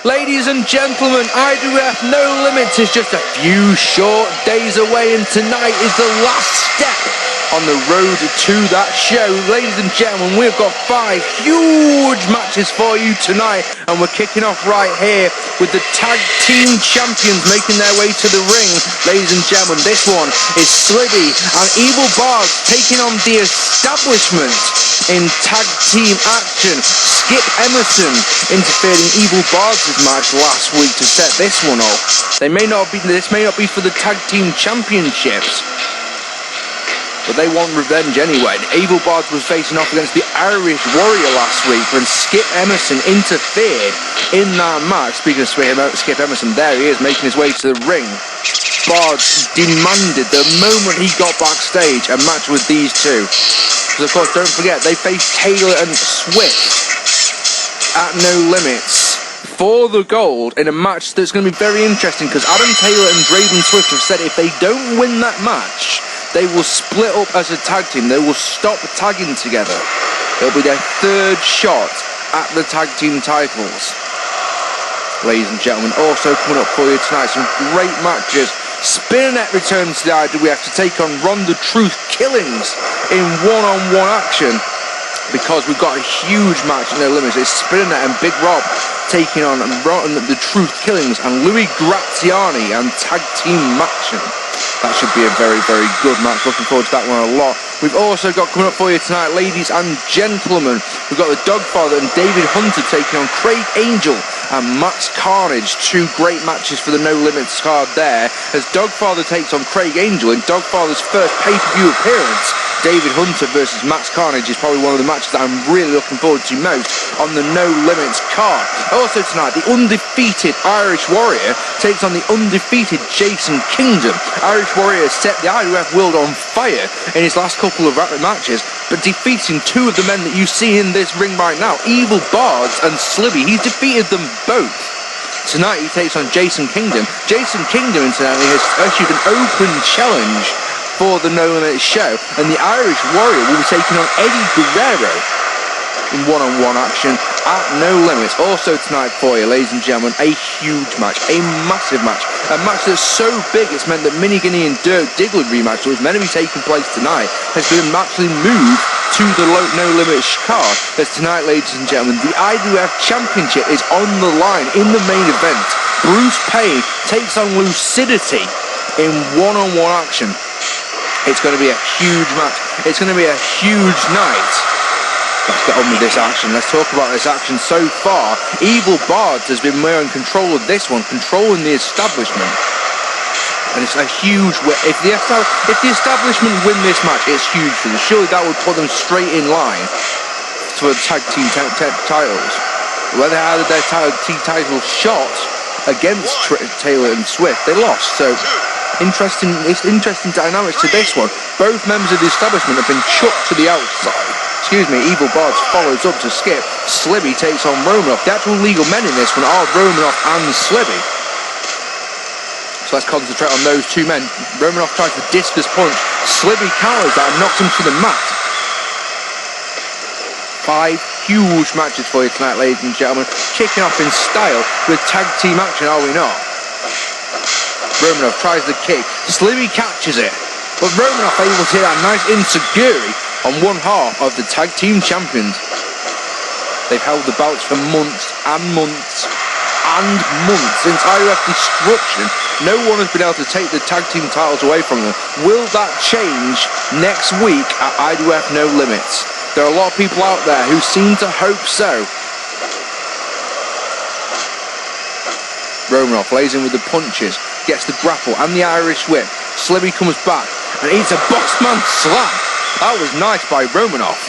Ladies and gentlemen, IWF No Limits is just a few short days away, and tonight is the last step on the road to that show. Ladies and gentlemen, we've got 5 huge matches for you tonight, and we're kicking off right here with the tag team champions making their way to the ring. Ladies and gentlemen, this one is Slibby and Evil Bardz taking on the Establishment in tag team action. Skip Emerson interfered in Evil Bardz' match last week to set this one up. This may not be for the tag team championships, but they want revenge anyway. Evil Bardz was facing off against the Irish Warrior last week when Skip Emerson interfered in that match. Speaking of Skip Emerson, there he is making his way to the ring. Bardz demanded the moment he got backstage a match with these two. Because of course, don't forget, they faced Taylor and Swift at No Limits for the gold in a match that's going to be very interesting, because Adam Taylor and Draven Swift have said if they don't win that match, they will split up as a tag team. They will stop tagging together. It'll be their 3rd shot at the tag team titles. Ladies and gentlemen, also coming up for you tonight, some great matches. Spinet returns to the IWF to take on Ronda Truth Killings in one-on-one action, because we've got a huge match in No Limits. It's Spinet and Big Rob taking on the Truth Killings and Louis Graziani and tag team action. That should be a very, very good match. Looking forward to that one a lot. We've also got coming up for you tonight, ladies and gentlemen, we've got the Doggfather and David Hunter taking on Craig Angel and Max Carnage. 2 great matches for the No Limits card there, as Doggfather takes on Craig Angel in Doggfather's first pay-per-view appearance. David Hunter versus Max Carnage is probably one of the matches that I'm really looking forward to most on the No Limits card. Also tonight, the undefeated Irish Warrior takes on the undefeated Jason Kingdom. Irish Warrior set the IWF world on fire in his last couple of matches, but defeating 2 of the men that you see in this ring right now, Evil Bardz and Slibby. He's defeated them both. Tonight he takes on Jason Kingdom. Jason Kingdom, incidentally, has issued an open challenge for the No Limits show, and the Irish Warrior will be taking on Eddie Guerrero in one-on-one action at No Limits. Also tonight for you, ladies and gentlemen, a huge match, a massive match, a match that's so big it's meant that Minnie Guinea and Dirk Diggler rematch that was meant to be taking place tonight has been actually moved to the No Limits card. As tonight, ladies and gentlemen, the IWF Championship is on the line in the main event. Bruce Payne takes on Lucidity in one-on-one action. It's going to be a huge match. It's going to be a huge night. Let's get on with this action. Let's talk about this action so far. Evil Bardz has been more in control of this one, controlling the Establishment. And it's a huge win. If the Establishment win this match, it's huge for them. Surely that would put them straight in line for the tag team titles. Where they had their tag team titles shot against Taylor and Swift, they lost. So it's interesting dynamics to this one. Both members of the Establishment have been chucked to the outside. Evil Bardz follows up to Skip. Slibby takes on Romanoff. The actual legal men in this one are Romanoff and Slibby. So let's concentrate on those 2 men. Romanoff tries the discus punch. Slibby counters that and knocks him to the mat. 5 huge matches for you tonight, ladies and gentlemen. Kicking off in style with tag team action, are we not? Romanoff tries the kick. Slibby catches it, but Romanoff able to hit that nice enziguri on one half of the tag team champions. They've held the belts for months and months and months. Since IWF Destruction, no one has been able to take the tag team titles away from them. Will that change next week at IWF No Limits? There are a lot of people out there who seem to hope so. Romanoff lays in with the punches, gets the grapple and the Irish whip. Slibby comes back and eats a boxman slam. That was nice by Romanoff.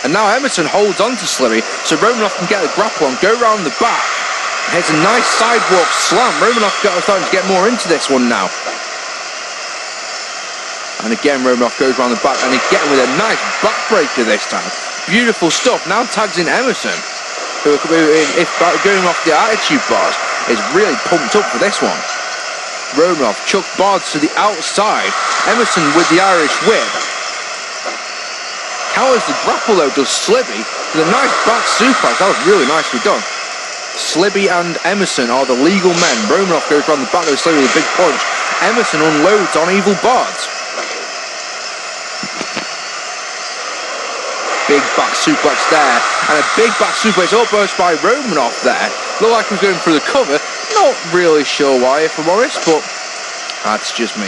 And now Emerson holds on to Slibby, so Romanoff can get the grapple and go round the back. Here's a nice sidewalk slam. Romanoff starting to get more into this one now. And again, Romanoff goes round the back, and again with a nice backbreaker this time. Beautiful stuff. Now tags in Emerson, who if going off the attitude bars, is really pumped up for this one. Romanoff chucked Bardz to the outside. Emerson with the Irish whip. Counters the grapple though, does Slibby with a nice back suplex. That was really nicely done. Slibby and Emerson are the legal men. Romanoff goes around the back of Slibby with a big punch. Emerson unloads on Evil Bardz. Big back suplex there, and a big back suplex almost by Romanoff there. Looked like he was going through the cover. Not really sure why, if I'm honest, but that's just me.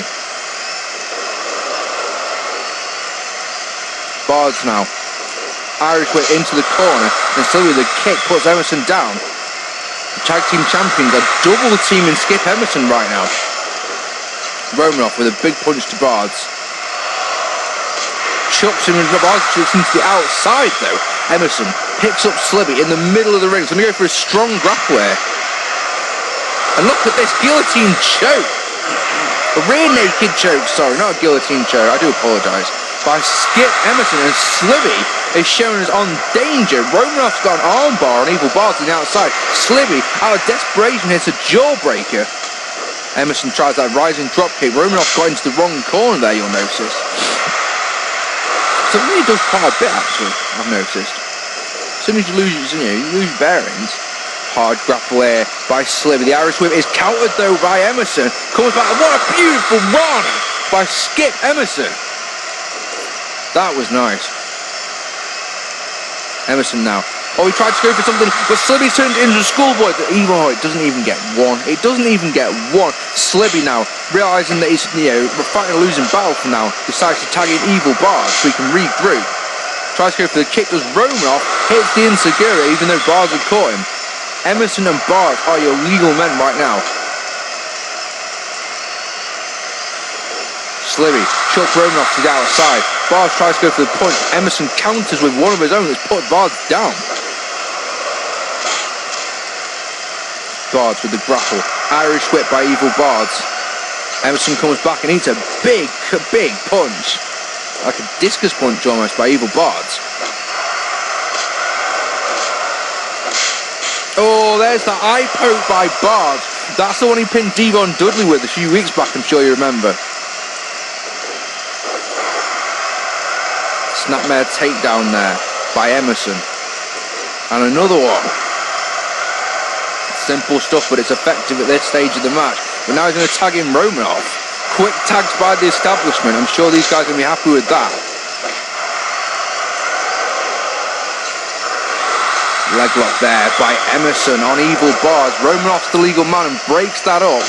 Bardz now. Irish whip into the corner, and slowly the kick puts Emerson down. The tag team champions are double teaming Skip Emerson right now. Romanoff with a big punch to Bardz. Chucks him and Bardz chucks into the outside though. Emerson picks up Slibby in the middle of the ring. He's going to go for a strong grapple here. And look at this guillotine choke. A rear naked choke, sorry, not a guillotine choke. I do apologise. By Skip Emerson, and Slibby is shown as on danger. Romanoff's got an armbar on Evil Bardz on the outside. Slibby, out of desperation, hits a jawbreaker. Emerson tries that rising dropkick. Romanoff got into the wrong corner there, you'll notice. So it really does quite a bit, actually, I've noticed. As soon as you lose bearings. Hard grapple here by Slibby. The Irish whip is countered, though, by Emerson. Comes back, and what a beautiful run by Skip Emerson. That was nice. Emerson now. Oh, he tried to go for something, but Slibby turned into a schoolboy. It doesn't even get one. It doesn't even get one. Slibby now, realising that he's fighting a losing battle for now, decides to tag in Evil Bardz so he can regroup. Tries to go for the kick, does Romanoff, hits the Insegura even though Bardz had caught him. Emerson and Bardz are your legal men right now. Slibby chucks Romanoff to the outside. Bardz tries to go for the punch. Emerson counters with one of his own that's put Bardz down. Bardz with the grapple. Irish whip by Evil Bardz. Emerson comes back and eats a big punch. Like a discus punch almost by Evil Bardz. Oh, there's the eye poke by Bardz. That's the one he pinned Devon Dudley with a few weeks back, I'm sure you remember. Snapmare takedown there by Emerson. And another one. Simple stuff, but it's effective at this stage of the match. But now he's going to tag in Romanoff. Quick tags by the establishment. I'm sure these guys are going to be happy with that. Leg lock there by Emerson on Evil Bardz. Romanoff's the legal man and breaks that up.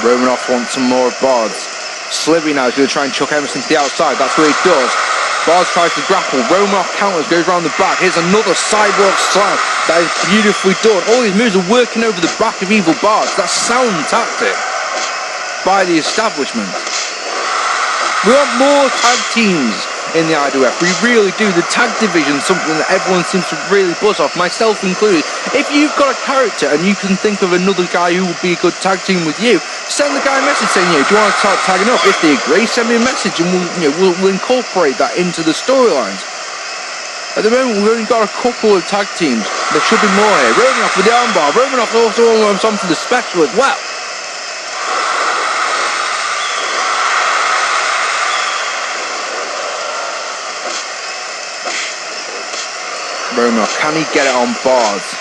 Romanoff wants some more of Bardz. Slibby now is going to try and chuck Emerson to the outside. That's what he does. Bardz tries to grapple. Romanoff counters, goes around the back. Here's another sidewalk slam. That is beautifully done. All these moves are working over the back of Evil Bardz. That's sound tactic by the establishment. We want more tag teams in the IWF. We really do. The tag division is something that everyone seems to really buzz off, myself included. If you've got a character and you can think of another guy who would be a good tag team with you, send the guy a message saying, do you want to start tagging up? If they agree, send me a message and we'll incorporate that into the storylines. At the moment, we've only got a couple of tag teams. There should be more here. Romanoff with the armbar. Romanoff also almost on for the special as well. Romanoff, can he get it on Bardz?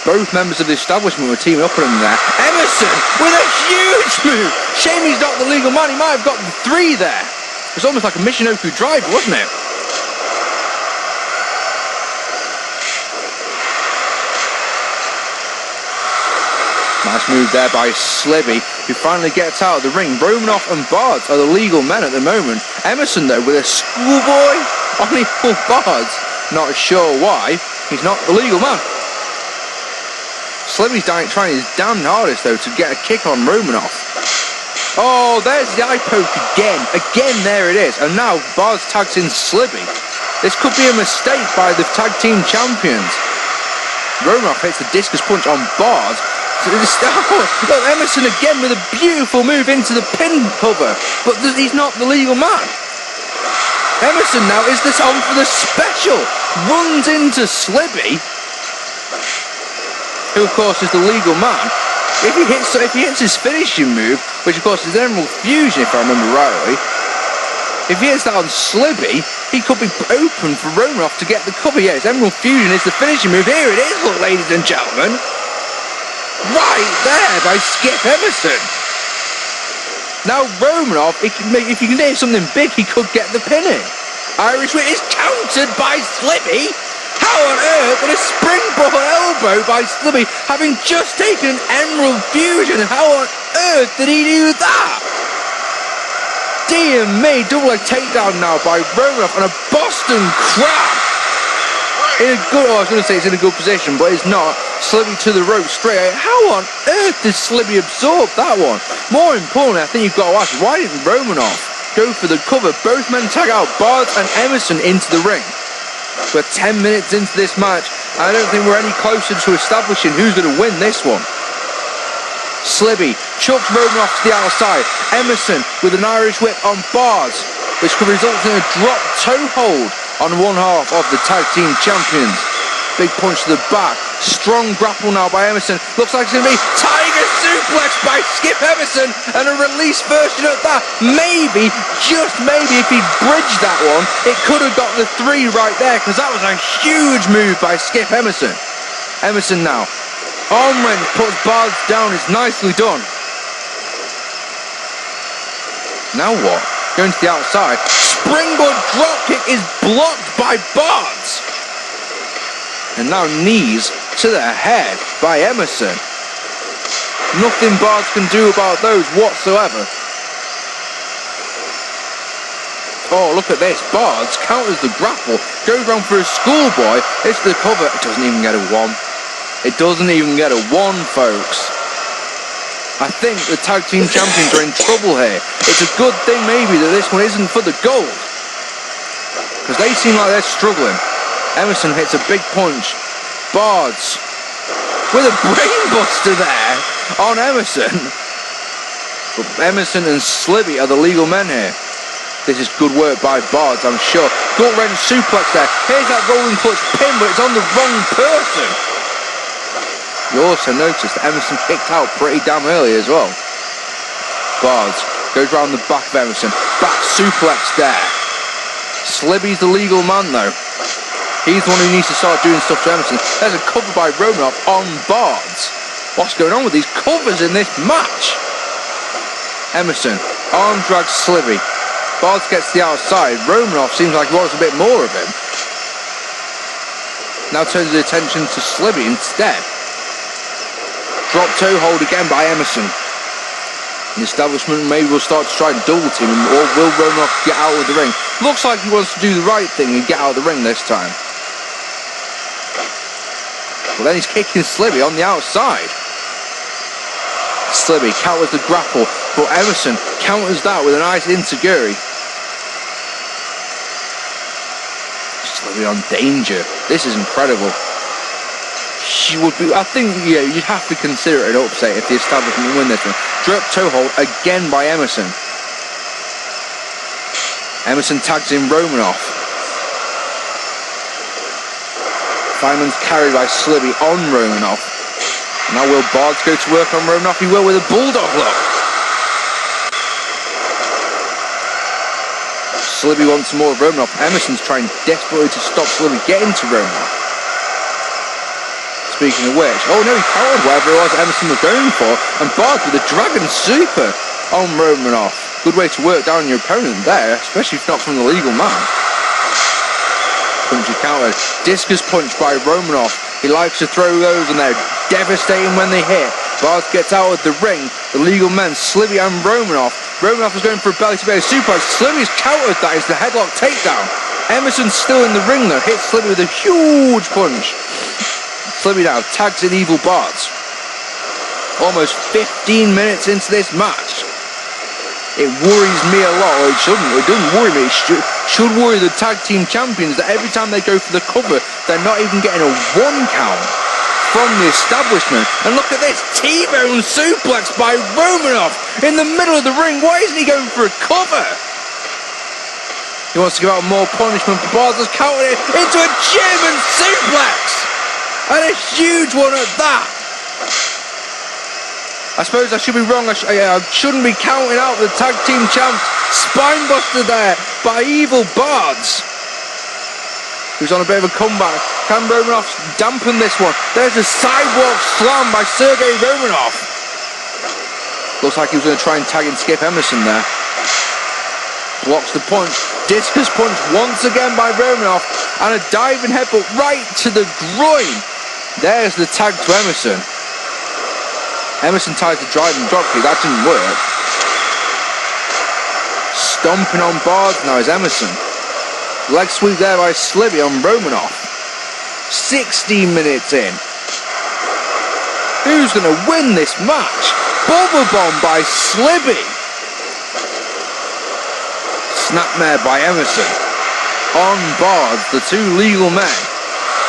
Both members of the establishment were teaming up on him there. Emerson with a huge move. Shame he's not the legal man. He might have got the 3 there. It's almost like a Michinoku drive, wasn't it? Nice move there by Slibby, who finally gets out of the ring. Romanoff and Bardz are the legal men at the moment. Emerson, though, with a schoolboy on Evil Bardz. Not sure why. He's not the legal man. Slibby's trying his damn hardest, though, to get a kick on Romanoff. Oh, there's the eye poke again. Again, there it is. And now Bardz tags in Slibby. This could be a mistake by the tag team champions. Romanoff hits the discus punch on Bardz. Look, Emerson again with a beautiful move into the pin cover. But he's not the legal man. Emerson now is this on for the special. Runs into Slibby, who of course is the legal man. If he hits his finishing move, which of course is Emerald Fusion if I remember rightly, If he hits that on Slibby, he could be open for Romanoff to get the cover. Yeah, it's Emerald Fusion. It's the finishing move. Here it is, look, ladies and gentlemen. Right there by Skip Emerson. Now Romanoff, if he can hit something big, he could get the pin in. Irish Whip is countered by Slibby. How on earth, and a springboard elbow by Slibby, having just taken an Emerald Fusion. How on earth did he do that? Dear me, double leg takedown now by Romanoff and a Boston Crab. In a good, I was going to say it's in a good position, but it's not. Slibby to the rope straight out. How on earth did Slibby absorb that one? More importantly, I think you've got to ask, why didn't Romanoff go for the cover? Both men tag out Bardz and Emerson into the ring. We're 10 minutes into this match. I don't think we're any closer to establishing who's going to win this one. Slibby chucks Romanoff to the outside. Emerson with an Irish Whip on Bardz, which could result in a drop toe hold on one half of the tag team champions. Big punch to the back. Strong grapple now by Emerson. Looks like it's going to be Tiger Suplex by Skip Emerson and a release version of that. Maybe, just maybe, if he'd bridged that one, it could have got the 3 right there, because that was a huge move by Skip Emerson. Emerson now. Arm wrench puts Bardz down. It's nicely done. Now what? Going to the outside. Springboard dropkick is blocked by Bardz. And now knees to the head by Emerson. Nothing Bardz can do about those whatsoever. Oh, look at this. Bardz counters the grapple. Goes round for a schoolboy. It's the cover. It doesn't even get a 1. It doesn't even get a 1, folks. I think the tag team champions are in trouble here. It's a good thing maybe that this one isn't for the gold, because they seem like they're struggling. Emerson hits a big punch. Bardz with a brainbuster there on Emerson. But Emerson and Slibby are the legal men here. This is good work by Bardz, I'm sure. Gut wrench suplex there. Here's that rolling clutch pin, but it's on the wrong person. You also noticed that Emerson kicked out pretty damn early as well. Bardz goes round the back of Emerson. Back suplex there. Slibby's the legal man though. He's the one who needs to start doing stuff to Emerson. There's a cover by Romanoff on Bardz. What's going on with these covers in this match? Emerson, arm drags Slibby. Bardz gets to the outside. Romanoff seems like he wants a bit more of him. Now turns his attention to Slibby instead. Drop toe hold again by Emerson. The establishment maybe will start to try and double team him, or will Romanoff get out of the ring? Looks like he wants to do the right thing and get out of the ring this time. Well, then he's kicking Slibby on the outside. Slibby counters the grapple, but Emerson counters that with a nice enziguri. Slibby on danger. This is incredible. She would be, I think, yeah, you'd have to consider it an upset if the establishment win this one. Drop toe hold again by Emerson. Emerson tags in Romanoff. Fineman's carried by Slibby on Romanoff. Now will Bardz go to work on Romanoff? He will with a bulldog lock. Slibby wants more of Romanoff. Emerson's trying desperately to stop Slibby getting to Romanoff. Speaking of which, oh no, he countered whatever it was Emerson was going for, and Bardz with a Dragon Super on Romanoff. Good way to work down your opponent there, especially if not from the legal man. Punchy countered. Discus punch by Romanoff. He likes to throw those and they're devastating when they hit. Bardz gets out of the ring. The legal men, Slibby and Romanoff. Romanoff is going for a belly-to-belly suplex. Slibby's countered that. It's the headlock takedown. Emerson's still in the ring though. Hits Slibby with a huge punch. Slibby now tags in Evil Bardz. Almost 15 minutes into this match. It worries me a lot, or it shouldn't. It doesn't worry me. It should worry the tag team champions that every time they go for the cover, they're not even getting a 1 count from the establishment. And look at this T-bone suplex by Romanoff in the middle of the ring. Why isn't he going for a cover? He wants to give out more punishment, but Bardz has countered it into a German suplex. And a huge one at that. I suppose I should be wrong. I shouldn't be counting out the tag team champs Spinebuster there by Evil Bardz, who's on a bit of a comeback. Can Romanov dampen this one? There's a sidewalk slam by Sergey Romanov. Looks like he was going to try and tag and skip Emerson there. Blocks the punch. Discus punch once again by Romanov. And a diving headbutt right to the groin. There's the tag to Emerson. Emerson ties the driving dropkick. That didn't work. Stomping on Bardz now is Emerson. Leg sweep there by Slibby on Romanov. 16 minutes in. Who's going to win this match? Bubble bomb by Slibby. Snapmare by Emerson. On Bardz, the two legal men.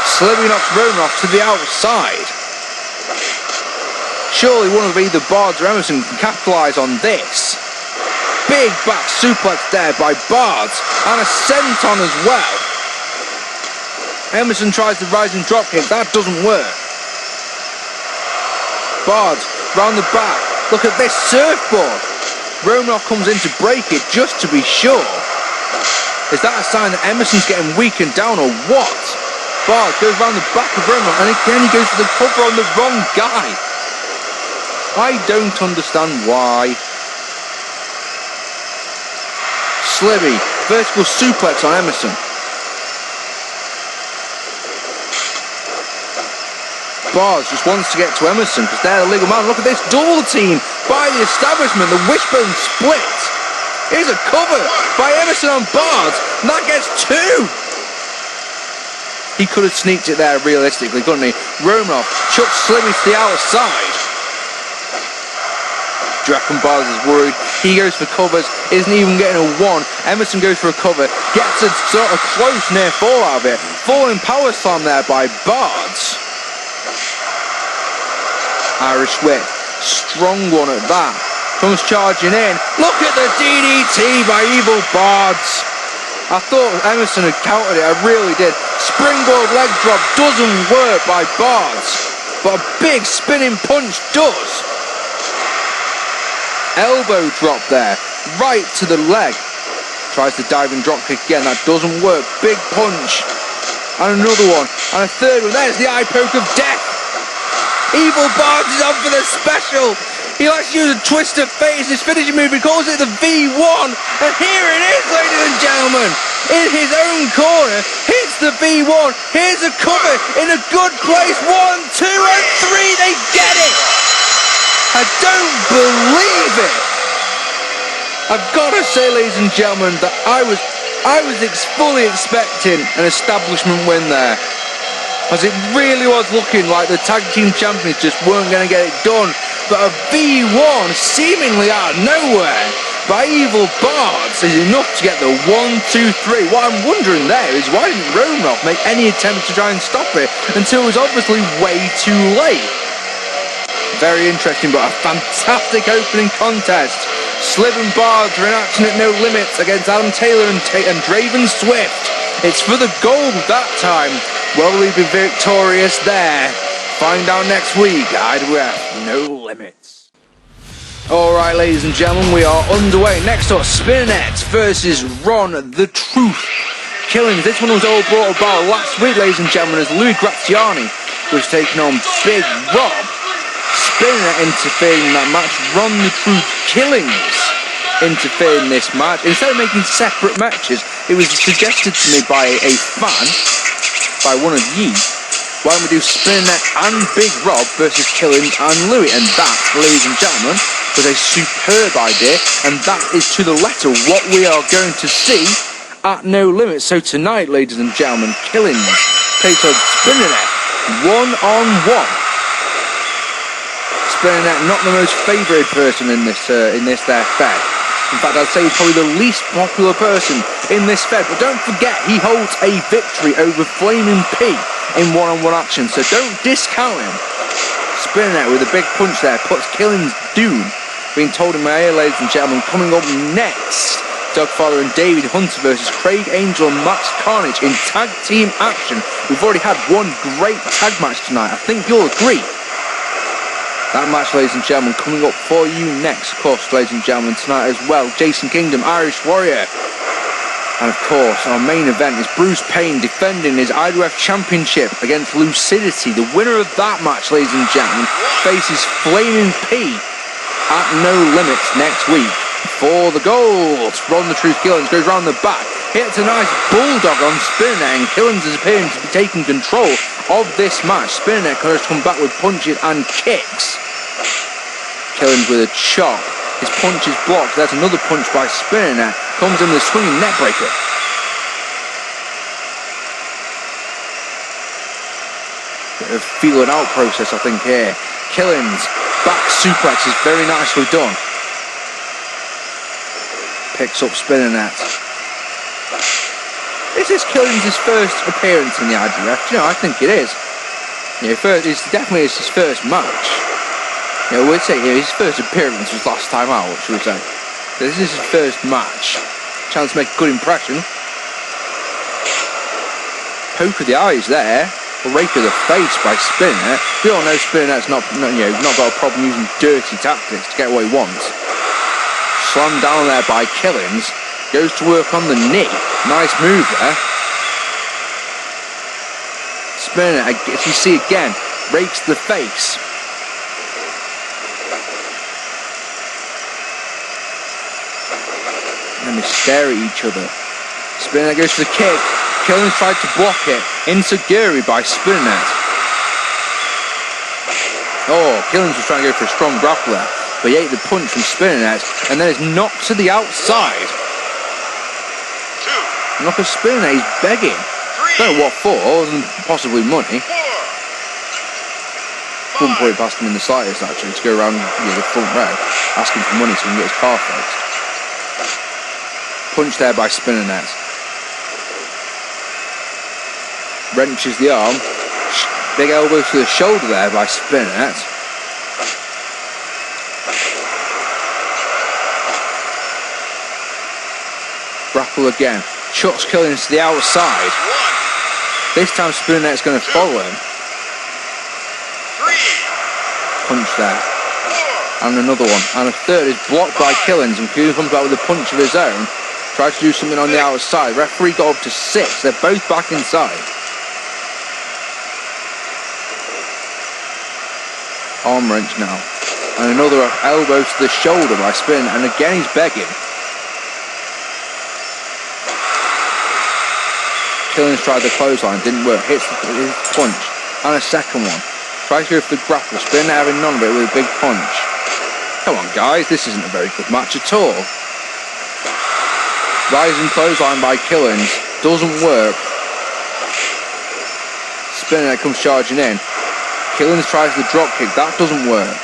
Slibby knocks Romanov to the outside. Surely one of either Bardz or Emerson can capitalise on this. Big back suplex there by Bardz. And a senton as well. Emerson tries the rising dropkick. That doesn't work. Bardz round the back. Look at this surfboard. Romanov comes in to break it just to be sure. Is that a sign that Emerson's getting weakened down or what? Bardz goes round the back of Romanov and again he goes for the cover on the wrong guy. I don't understand why. Slibby, vertical suplex on Emerson. Bardz just wants to get to Emerson because they're the legal man. Look at this double team by the establishment. The wishbone split. Here's a cover by Emerson on Bardz. And that gets two. He could have sneaked it there realistically, couldn't he? Romanov chucks Slibby to the outside. Do you reckon Bardz is worried? He goes for covers, isn't even getting a one. Emerson goes for a cover, gets a sort of close near fall out of it. Falling power slam there by Bardz. Irish whip, strong one at that. Comes charging in. Look at the DDT by Evil Bardz. I thought Emerson had countered it, I really did. Springboard leg drop doesn't work by Bardz, but a big spinning punch does. Elbow drop there, right to the leg. Tries the diving drop kick again, that doesn't work. Big punch. And another one, and a third one. There's the eye poke of death. Evil Bardz is on for the special. He likes to use a twist of fate as his finishing move. He calls it the V1. And here it is, ladies and gentlemen. In his own corner, hits the V1. Here's a cover in a good place. 1, 2, and 3. They get it. I don't believe it. I've got to say, ladies and gentlemen, that I was fully expecting an establishment win there. As it really was looking like the tag team champions just weren't going to get it done. But a V1 seemingly out of nowhere by Evil Bardz is enough to get the 1, 2, 3. What I'm wondering there is why didn't Romanov make any attempt to try and stop it until it was obviously way too late. Very interesting, but a fantastic opening contest. Slib and Bardz are in action at No Limits against Adam Taylor and Draven Swift. It's for the gold that time. Will we be victorious there? Find out next week. IWF No Limits. Alright, ladies and gentlemen, we are underway. Next up, Spinet versus Ron the Truth Killings. This one was all brought about last week, ladies and gentlemen, as Louis Graziani was taking on Big Rob. Spinet interfered in that match. Ron the Truth Killings interfered in this match. Instead of making separate matches, it was suggested to me by a fan, by one of ye, why don't we do Spinet and Big Rob versus Killings and Louis? And that, ladies and gentlemen, was a superb idea, and that is to the letter what we are going to see at No Limits. So tonight, ladies and gentlemen, Killings takes on Spinernet one-on-one. Spinernet, not the most favoured person in this their fed. In fact, I'd say he's probably the least popular person in this fed. But don't forget, he holds a victory over Flaming P in one-on-one action, so don't discount him. Spinet with a big punch there puts Killings doom. Being told in my ear, ladies and gentlemen, coming up next, Doggfather and David Hunter versus Craig Angel and Max Carnage in tag team action. We've already had one great tag match tonight. I think you'll agree. That match, ladies and gentlemen, coming up for you next, of course, ladies and gentlemen, tonight as well. Jason Kingdom, Irish Warrior. And of course, our main event is Bruce Payne defending his IWF Championship against Lucidity. The winner of that match, ladies and gentlemen, faces Flaming P at No Limits next week for the gold. Ron the Truth Killings goes round the back, hits a nice bulldog on Spinet, and Killings is appearing to be taking control of this match. Spinet can just come back with punches and kicks. Killings with a chop. His punch is blocked. There's another punch by Spinet. Comes in with a swinging neck breaker. Bit of feeling out process, I think, here. Killings, back suplex is very nicely done. Picks up Spinet. This is Killings' first appearance in the IWF. You know, I think it is. Yeah, it's definitely his first match. Yeah, we'd say his first appearance was last time out, should we say. This is his first match. Chance to make a good impression. Poke of the eyes there. A rake of the face by Spinet. We all know Spinet's not got a problem using dirty tactics to get what he wants. Slammed down there by Killings. Goes to work on the knee. Nice move there. Spinet, as you see again, rakes the face. And they stare at each other. Spinet goes for the kick. Killings tried to block it. Insecurity by Spinet. Oh, Killings was trying to go for a strong grappler, but he ate the punch from Spinet, and then is knocked to the outside. Knock of Spinet, he's begging. Don't know what for, other than possibly money. Wouldn't put it past him in the slightest, actually, to go around the front row asking for money so he can get his car fixed. Punch there by Spinet. Wrenches the arm. Big elbow to the shoulder there by Spinet. Grapple again. Chucks Killings to the outside. This time Spinet's going to follow him. Punch there. And another one. And a third is blocked by Killings, and Killings comes back with a punch of his own. Tries to do something on the outside. Referee got up to 6. They're both back inside. Arm wrench now. And another elbow to the shoulder by Spinet. And again he's begging. Killings tried the clothesline. Didn't work. Hits the punch. And a second one. Tries to go for the grapple. Spinet having none of it with a big punch. Come on guys. This isn't a very good match at all. Rising clothesline by Killings. Doesn't work. Spinet comes charging in. Killings tries the drop kick. That doesn't work.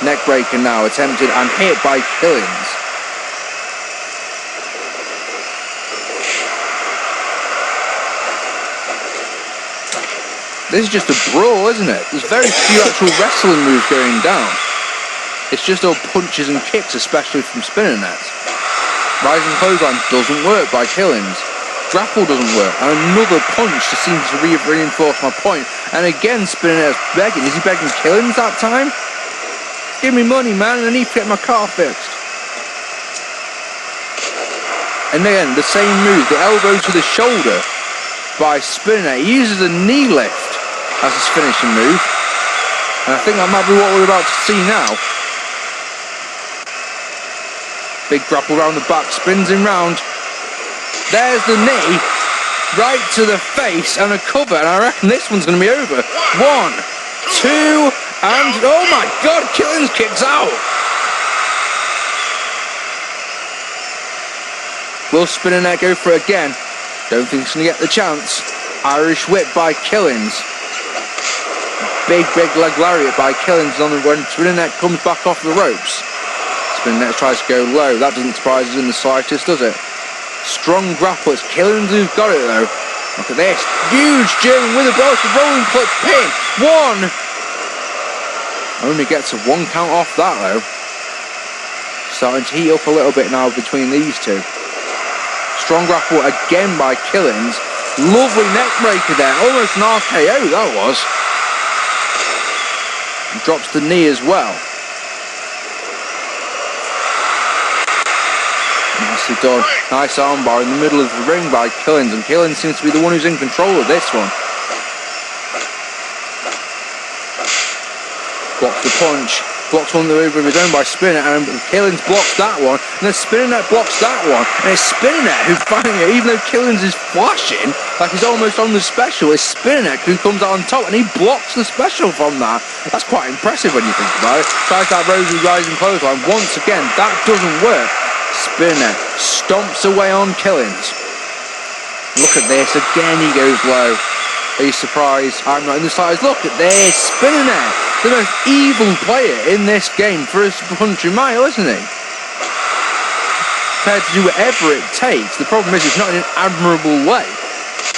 Neck breaker now. Attempted and hit by Killings. This is just a brawl, isn't it? There's very few actual wrestling moves going down. It's just all punches and kicks, especially from Spinet. Rising clothesline doesn't work by Killings. Grapple doesn't work. And another punch just seems to reinforce my point. And again, Spinet's begging. Is he begging Killings that time? Give me money, man. I need to get my car fixed. And again, the same move. The elbow to the shoulder by Spinet. He uses a knee lift as his finishing move. And I think that might be what we're about to see now. Big grapple round the back, spins him round. There's the knee, right to the face, and a cover, and I reckon this one's going to be over. 1, 2, and oh my god, Killings kicks out. Will Spinet go for it again? Don't think he's going to get the chance. Irish whip by Killings. Big leg lariat by Killings on the when Spinet comes back off the ropes. Spinet tries to go low. That doesn't surprise us in the slightest, does it? Strong grapple. It's Killings who's got it though. Look at this. Huge German with a rolling clutch pin. 1. Only gets a 1 count off that though. Starting to heat up a little bit now between these two. Strong grapple again by Killings. Lovely neck breaker there. Almost an RKO that was. And drops the knee as well. Nicely done. Nice armbar in the middle of the ring by Killings, and Killings seems to be the one who's in control of this one. Blocks the punch. Blocks one over of his own by Spinet, and Killings blocks that one, and then Spinnernet blocks that one, and it's Spinnernet who finally, even though Killings is flashing, like he's almost on the special, it's Spinnernet who comes out on top, and he blocks the special from that. That's quite impressive when you think about it. Tries that Rosary Rising clothesline. Once again, that doesn't work. Spinnernet stomps away on Killings. Look at this, again he goes low. Are you surprised? I'm not in the slightest. Look at this, Spinnernet, the most evil player in this game for a country mile, isn't he? Prepared to do whatever it takes. The problem is it's not in an admirable way.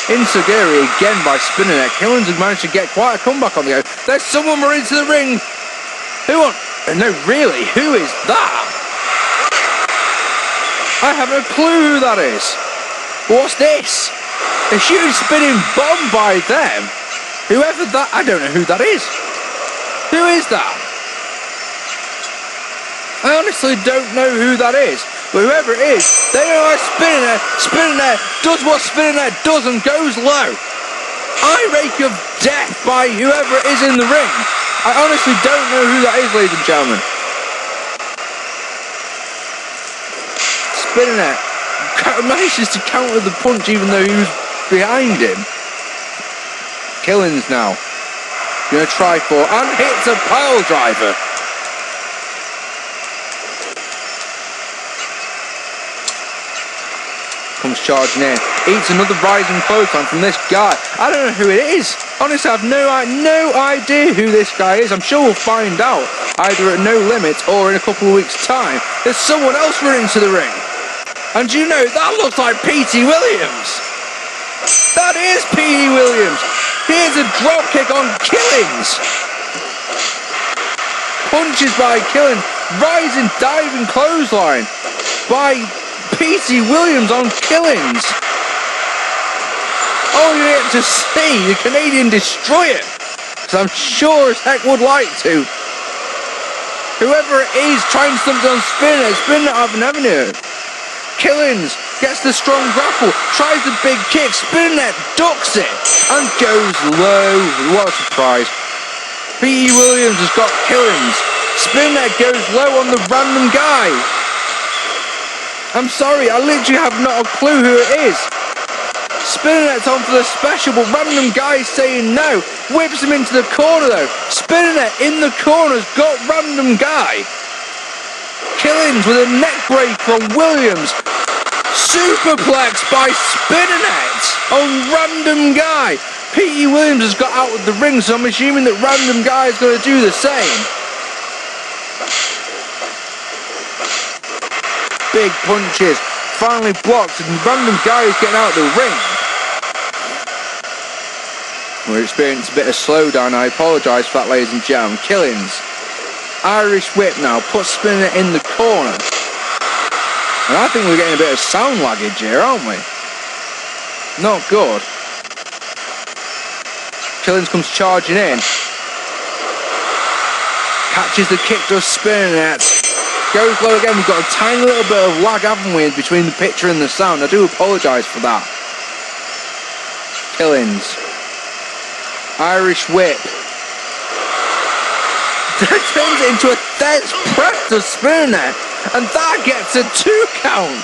Insuguri again by Spinnernet. Killings has managed to get quite a comeback on the go. There's someone more into the ring. Who on? No, really, who is that? I have no clue who that is. What's this? A huge spinning bomb by them. Whoever that, I don't know who that is. Who is that? I honestly don't know who that is. But whoever it is, they are Spinet. Spinet does what Spinet does and goes low. Eye rake of death by whoever it is in the ring. I honestly don't know who that is, ladies and gentlemen. Spinet manages to counter the punch even though he was behind him. Killings now. Gonna try for, and hits a pile driver. Comes charging in. Eats another rising clothesline from this guy. I don't know who it is. Honestly, I have no idea who this guy is. I'm sure we'll find out either at No Limit or in a couple of weeks' time. There's someone else running to the ring. And you know, that looks like P.T. Williams. That is P.T. Williams. Here's a dropkick on Killings. Punches by Killings. Rising, diving clothesline by P.T. Williams on Killings. Oh, you get to see the Canadian Destroyer. Because I'm sure as heck would like to. Whoever it is trying something on Spinet. Spinet I've never knew. Killings gets the strong grapple, tries the big kick, Spinet ducks it, and goes low. What a surprise. P.E. Williams has got Killings. Spinet goes low on the random guy. I'm sorry, I literally have not a clue who it is. Spinnernet on for the special, but random guy is saying no. Whips him into the corner though. Spinnernet in the corner's got random guy. Killings with a neck breaker on Williams. Superplex by Spinnernet on random guy. P.E. Williams has got out of the ring, so I'm assuming that random guy is going to do the same. Big punches, finally blocked, and random guy is getting out of the ring. We're experiencing a bit of slowdown. I apologise for that, ladies and gentlemen. Killings. Irish whip now, puts Spinet in the corner. And I think we're getting a bit of sound laggage here, aren't we? Not good. Killings comes charging in. Catches the kick, does Spinet. Goes low again. We've got a tiny little bit of lag, haven't we, between the picture and the sound. I do apologise for that. Killings. Irish whip. That turns it into a death press to Spinet, and that gets a 2 count.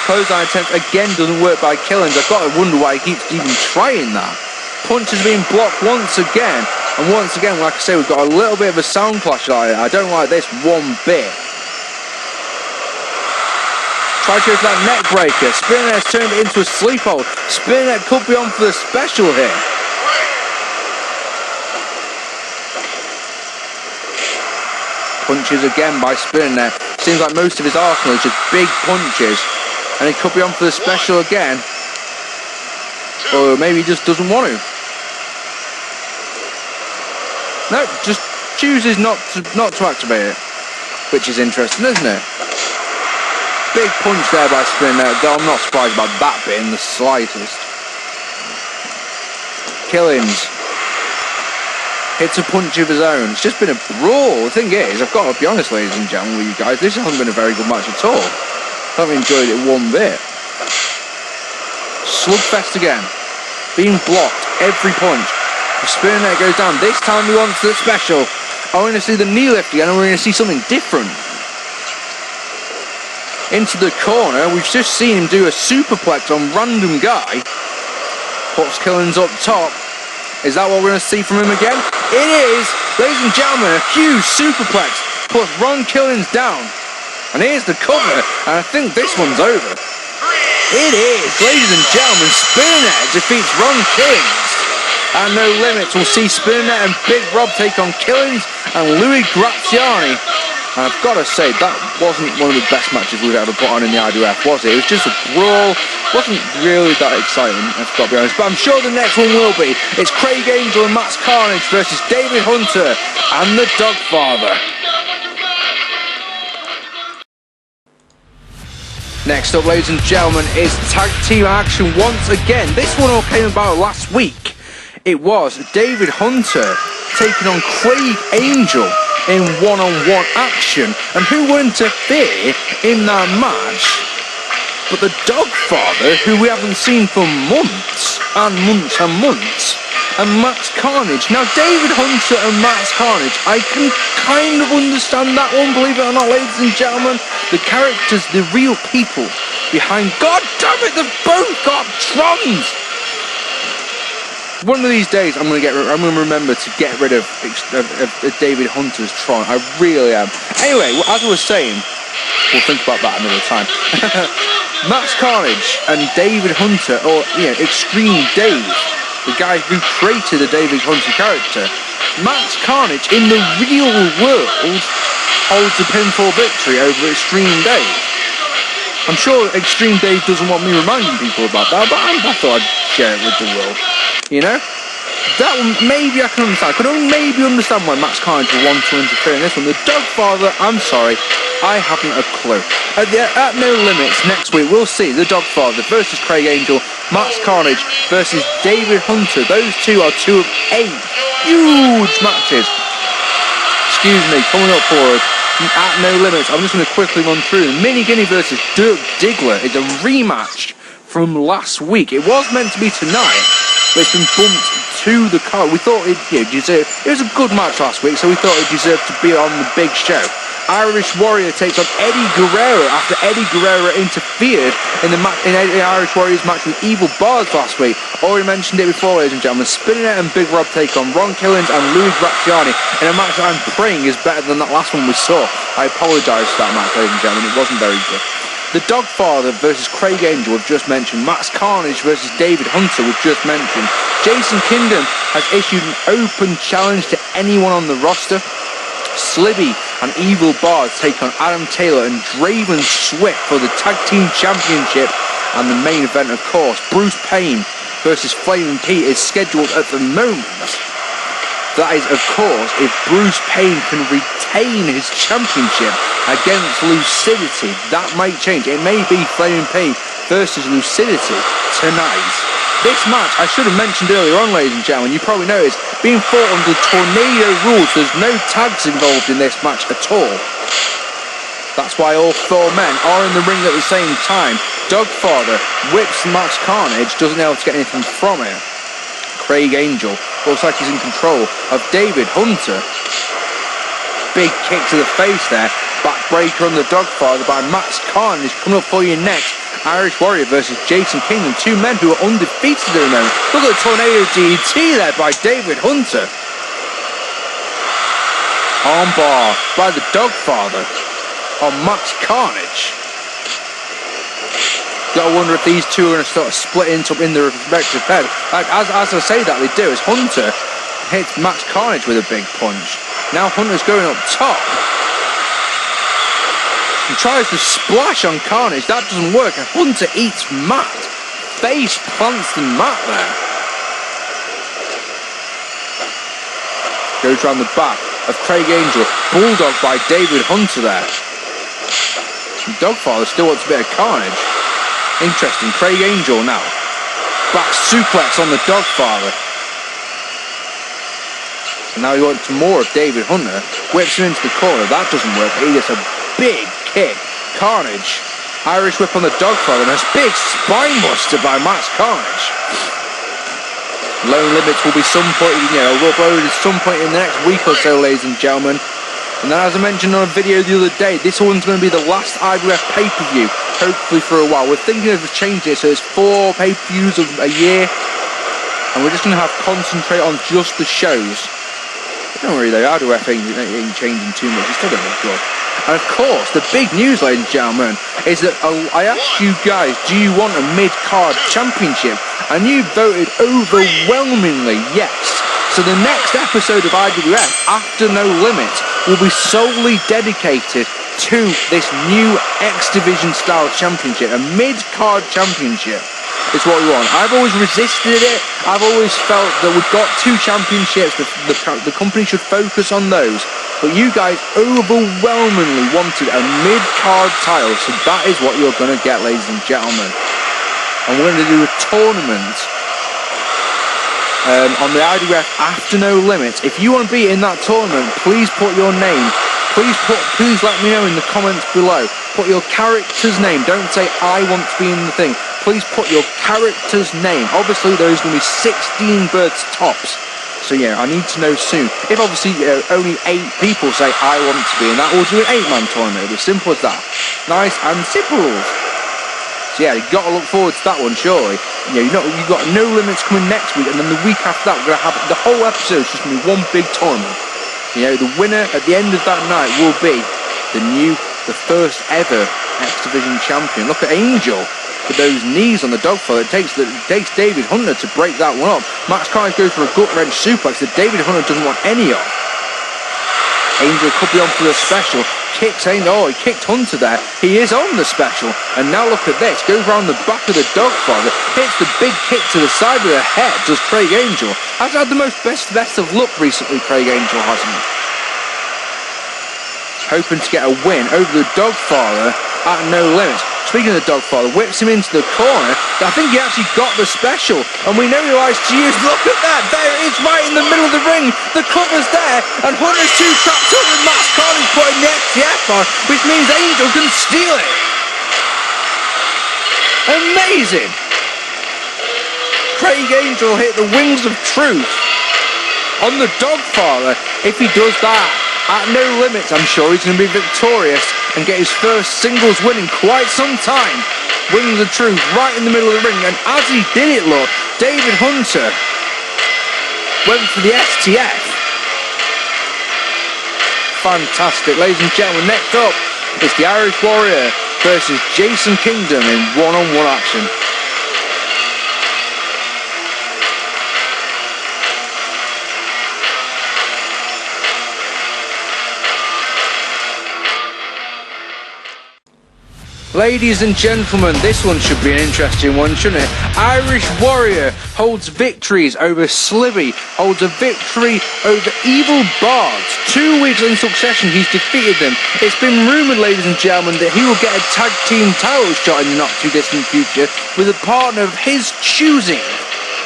Clothesline attempt again doesn't work by Killings. I've got to wonder why he keeps even trying that. Punch has been blocked once again, and once again, like I say, we've got a little bit of a sound clash. I don't like this one bit. Tries to go for that neck breaker. Spinet has turned it into a sleep hold. Spinet could be on for the special here. Punches again by Spinet. Seems like most of his arsenal is just big punches. And he could be on for the special again. Or maybe he just doesn't want to. No, just chooses not to activate it. Which is interesting, isn't it? Big punch there by Spinet. Though I'm not surprised by that bit in the slightest. Killings. hits a punch of his own. It's just been a brawl. The thing is, I've got to be honest, ladies and gentlemen, with you guys, this hasn't been a very good match at all. I haven't enjoyed it one bit. Slugfest again. Being blocked every punch. The Spinet goes down. This time he wants the special. I'm going to see the knee lift again, and we're going to see something different. Into the corner. We've just seen him do a superplex on random guy. Puts Killings up top. Is that what we're going to see from him again? It is! Ladies and gentlemen, a huge superplex. Puts Ron Killings down. And here's the cover. And I think this one's over. It is! Ladies and gentlemen, Spinet defeats Ron Killings. And No Limits will see Spinet and Big Rob take on Killings and Louis Graziani. And I've got to say, that wasn't one of the best matches we've ever put on in the IWF, was it? It was just a brawl. Wasn't really that exciting, I've got to be honest. But I'm sure the next one will be. It's Craig Angel and Max Carnage versus David Hunter and the Doggfather. Next up, ladies and gentlemen, is tag team action once again. This one all came about last week. It was David Hunter taking on Craig Angel in one-on-one action, and who would interfere in that match but the Doggfather, who we haven't seen for months and months and months, and Max Carnage. Now David Hunter and Max Carnage, I can kind of understand that one, believe it or not, ladies and gentlemen. The characters, the real people behind, god damn it, they've both got trons. One of these days, I'm going to remember to get rid of David Hunter's Tron. I really am. Anyway, as I was saying, we'll think about that another time. Max Carnage and David Hunter, or Extreme Dave, the guy who created the David Hunter character. Max Carnage in the real world holds a pinfall victory over Extreme Dave. I'm sure Extreme Dave doesn't want me reminding people about that, but I thought I'd share it with the world. You know? That one, maybe I can understand. I could only maybe understand why Max Carnage would want to interfere in this one. The Doggfather, I'm sorry, I haven't a clue. At No Limits, next week, we'll see the Doggfather versus Craig Angel, Max Carnage versus David Hunter. Those two are two of 8 huge matches. Excuse me, coming up for us. At No Limits, I'm just going to quickly run through them. Mini Guinea versus Dirk Diggler is a rematch from last week. It was meant to be tonight, but it's been bumped to the card. We thought it deserved. It was a good match last week, so we thought it deserved to be on the big show. Irish Warrior takes on Eddie Guerrero after Eddie Guerrero interfered in the Irish Warrior's match with Evil Bardz last week. Already mentioned it before, ladies and gentlemen. Spinet and Big Rob take on Ron Killings and Louis Graziani in a match that I'm praying is better than that last one we saw. I apologise for that match, ladies and gentlemen. It wasn't very good. The Doggfather versus Craig Angel, we've just mentioned. Max Carnage versus David Hunter, we've just mentioned. Jason Kingdom has issued an open challenge to anyone on the roster. Slibby and Evil Bardz take on Adam Taylor and Draven Swift for the Tag Team Championship. And the main event, of course, Bruce Payne versus Flaming Pete is scheduled at the moment. That is, of course, if Bruce Payne can retain his championship against Lucidity. That might change. It may be Flaming Pete versus Lucidity tonight. This match, I should have mentioned earlier on, ladies and gentlemen, you probably noticed, being fought under tornado rules. There's no tags involved in this match at all. That's why all 4 men are in the ring at the same time. Doggfather whips Max Carnage, doesn't know how to get anything from it. Craig Angel looks like he's in control of David Hunter. Big kick to the face there. Backbreaker on the Doggfather by Max Carnage. Coming up for you next, Irish Warrior versus Jason Kingdom. 2 men who are undefeated at the moment. Look at the tornado DDT there by David Hunter. Armbar by the Doggfather on Max Carnage. Gotta wonder if these two are going to start splitting up in their respective head. As I say that, they do, as Hunter hits Max Carnage with a big punch. Now Hunter's going up top. He tries to splash on Carnage, that doesn't work, and Hunter eats Matt. Face plants the mat there. Goes round the back of Craig Angel, bulldog by David Hunter there. And Doggfather still wants a bit of Carnage. Interesting, Craig Angel now. Back suplex on the Doggfather. And now he wants more of David Hunter. Whips him into the corner. That doesn't work. He gets a big kick. Carnage. Irish whip on the Dogfather. And a big spine buster by Max Carnage. Low limits will be some point, will upload at some point in the next week or so, ladies and gentlemen. And then, as I mentioned on a video the other day, this one's going to be the last IWF pay-per-view, hopefully for a while. We're thinking of changing it so it's 4 pay-per-views a year, and we're just going to have concentrate on just the shows. But don't worry though, IWF ain't changing too much. It's still going to be good. And of course, the big news, ladies and gentlemen, is that I asked you guys, do you want a mid-card championship? And you voted overwhelmingly yes. So the next episode of IWF, After No Limit, will be solely dedicated to this new X Division style championship. A mid-card championship is what we want. I've always resisted it. I've always felt that we've got 2 championships. The company should focus on those. But you guys overwhelmingly wanted a mid-card title, so that is what you're going to get, ladies and gentlemen. And we're going to do a tournament on the IWF After No Limit. If you want to be in that tournament, please put your name. Please let me know in the comments below. Put your character's name. Don't say I want to be in the thing. Please put your character's name. Obviously, there's going to be 16 birds tops. So yeah, I need to know soon. If obviously only 8 people say I want to be in that, we'll do an 8-man tournament. It'll be simple as that. Nice and simple. So yeah, you've got to look forward to that one, surely. You've got No Limits coming next week, and then the week after that, we're going to have the whole episode. It's just going to be one big tournament. The winner at the end of that night will be the first ever X Division champion. Look at Angel with those knees on the Dogfather. It takes David Hunter to break that one up. Max Carnage goes for a gut wrench suplex that David Hunter doesn't want any of. Angel could be on for the special. Kicks Angel. Oh, he kicked Hunter there. He is on the special. And now look at this. Goes around the back of the Dogfather. Hits the big kick to the side of the head. Does Craig Angel. Has had the best of luck recently, Craig Angel hasn't. Hoping to get a win over the Dogfather at No Limits. Speaking of the Dogfather, whips him into the corner. I think he actually got the special. And we know he likes to use. Look at that. There it is, right in the middle of the ring. The cover's there. And Hunter's 2 trapped up with Max Carnage putting the XTF on. Which means Angel can steal it. Amazing. Craig Angel hit the wings of truth on the Dogfather. If he does that at No Limits, I'm sure he's going to be victorious and get his first singles win in quite some time. Wings of truth right in the middle of the ring, and as he did it, look, David Hunter went for the STF. Fantastic. Ladies and gentlemen, next up is the Irish Warrior versus Jason Kingdom in one-on-one action. Ladies and gentlemen, this one should be an interesting one, shouldn't it? Irish Warrior holds victories over Slibby, holds a victory over Evil Bardz. 2 weeks in succession, he's defeated them. It's been rumoured, ladies and gentlemen, that he will get a tag team title shot in the not too distant future with a partner of his choosing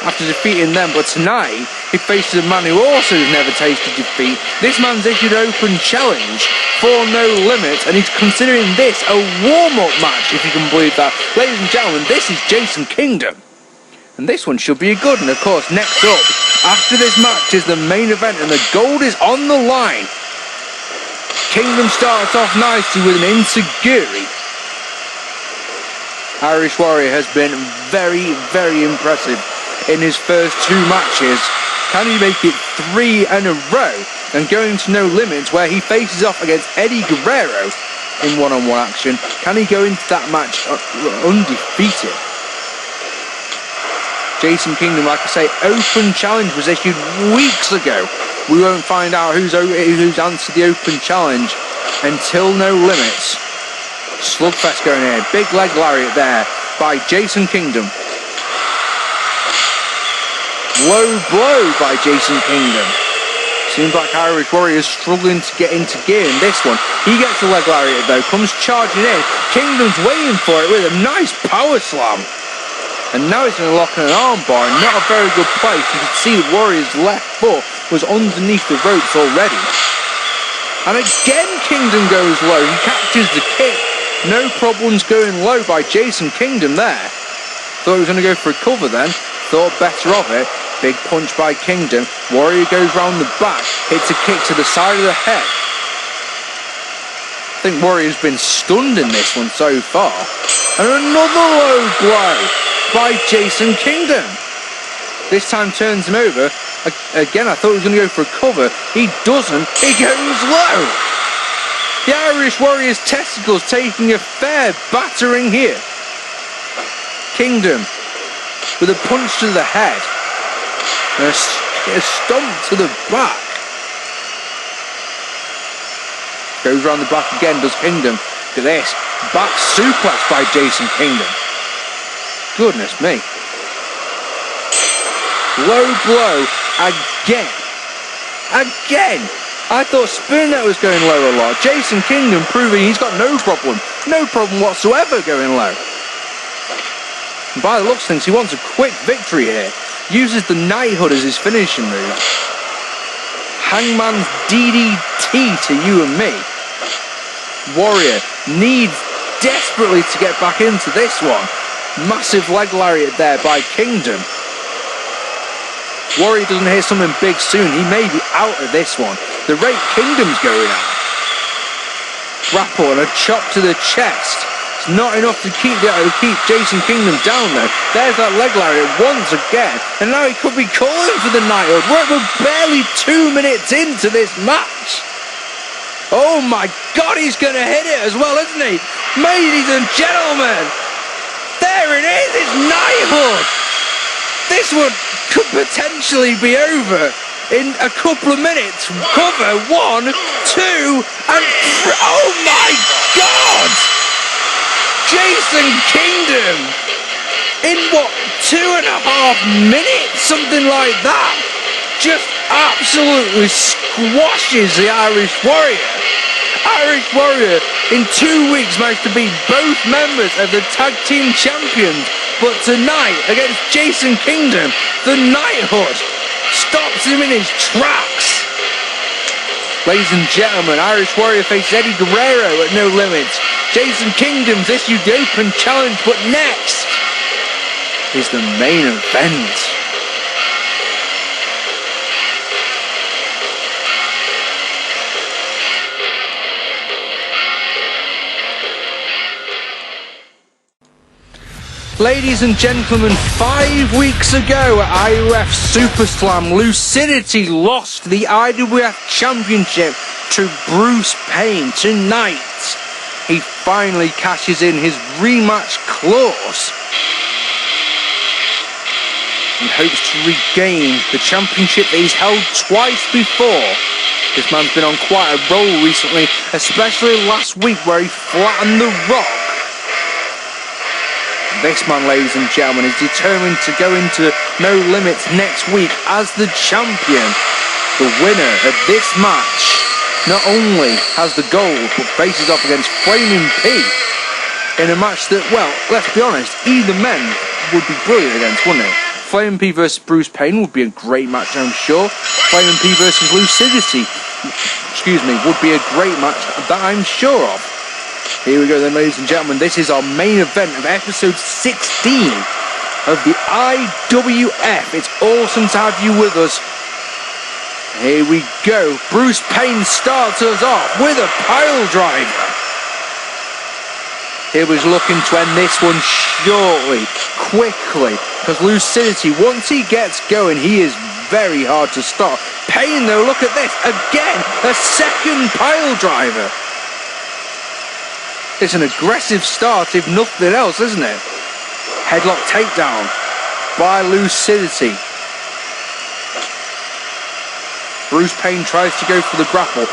after defeating them. But tonight, he faces a man who also has never tasted defeat. This man's issued an open challenge for No Limit, and he's considering this a warm-up match, if you can believe that. Ladies and gentlemen, this is Jason Kingdom, and this one should be a good one. Of course, next up, after this match, is the main event, and the gold is on the line. Kingdom starts off nicely with an enziguri. Irish Warrior has been very, very impressive in his first 2 matches. Can he make it 3 in a row and going to No Limits, where he faces off against Eddie Guerrero in one-on-one action? Can he go into that match undefeated? Jason Kingdom, like I say, open challenge was issued weeks ago. We won't find out who's answered the open challenge until No Limits. Slugfest going ahead. Big leg lariat there by Jason Kingdom. Low blow by Jason Kingdom. Seems like Irish Warrior is struggling to get into gear in this one. He gets a leg lariat though, comes charging in. Kingdom's waiting for it with a nice power slam. And now he's going to lock in an armbar, and not a very good place. You can see the Warrior's left foot was underneath the ropes already. And again Kingdom goes low. He catches the kick. No problems going low by Jason Kingdom there. Thought he was going to go for a cover then. Thought better of it. Big punch by Kingdom. Warrior goes round the back. Hits a kick to the side of the head. I think Warrior's been stunned in this one so far. And another low blow by Jason Kingdom. This time turns him over. Again, I thought he was going to go for a cover. He doesn't. He goes low. The Irish Warrior's testicles taking a fair battering here. Kingdom with a punch to the head. And a stomp to the back. Goes around the back again, does Kingdom. Look at this. Back suplex by Jason Kingdom. Goodness me. Low blow again. Again. I thought Spinet was going low a lot. Jason Kingdom proving he's got no problem. No problem whatsoever going low. And by the looks of things, he wants a quick victory here. Uses the knighthood as his finishing move. Hangman's DDT to you and me. Warrior needs desperately to get back into this one. Massive leg lariat there by Kingdom. Warrior doesn't hit something big soon. He may be out of this one. The rate Kingdom's going at. Grapple and a chop to the chest. It's not enough to keep Jason Kingdom down though. There's that leg lariat once again. And now he could be calling for the knighthood. We're barely 2 minutes into this match. Oh my God, he's going to hit it as well, isn't he? Ladies and gentlemen, there it is, it's knighthood. This one could potentially be over in a couple of minutes. Cover 1, 2, and 3. Oh my God! Jason Kingdom in what, 2.5 minutes, something like that, just absolutely squashes the Irish Warrior. Irish Warrior in 2 weeks managed to beat both members of the tag team champions, but tonight against Jason Kingdom, the knighthood stops him in his tracks. Ladies and gentlemen, Irish Warrior faces Eddie Guerrero at No Limits. Jason Kingdom's issued the open challenge, but next is the main event. Ladies and gentlemen, 5 weeks ago at IWF SuperSlam, Lucidity lost the IWF Championship to Bruce Payne. Tonight, he finally cashes in his rematch clause and hopes to regain the championship that he's held twice before. This man's been on quite a roll recently, especially last week where he flattened the Rock. This man, ladies and gentlemen, is determined to go into No Limits next week as the champion. The winner of this match not only has the gold, but faces off against Flaming P in a match that, well, let's be honest, either men would be brilliant against, wouldn't it? Flaming P versus Bruce Payne would be a great match, I'm sure. Flaming P versus Lucidity, would be a great match that I'm sure of. Here we go then, ladies and gentlemen. This is our main event of episode 16 of the IWF. It's awesome to have you with us. Here we go. Bruce Payne starts us off with a pile driver. He was looking to end this one shortly, quickly, because Lucidity, once he gets going, he is very hard to stop. Payne, though, look at this. Again, a second pile driver. It's an aggressive start, if nothing else, isn't it? Headlock takedown by Lucidity. Bruce Payne tries to go for the grapple.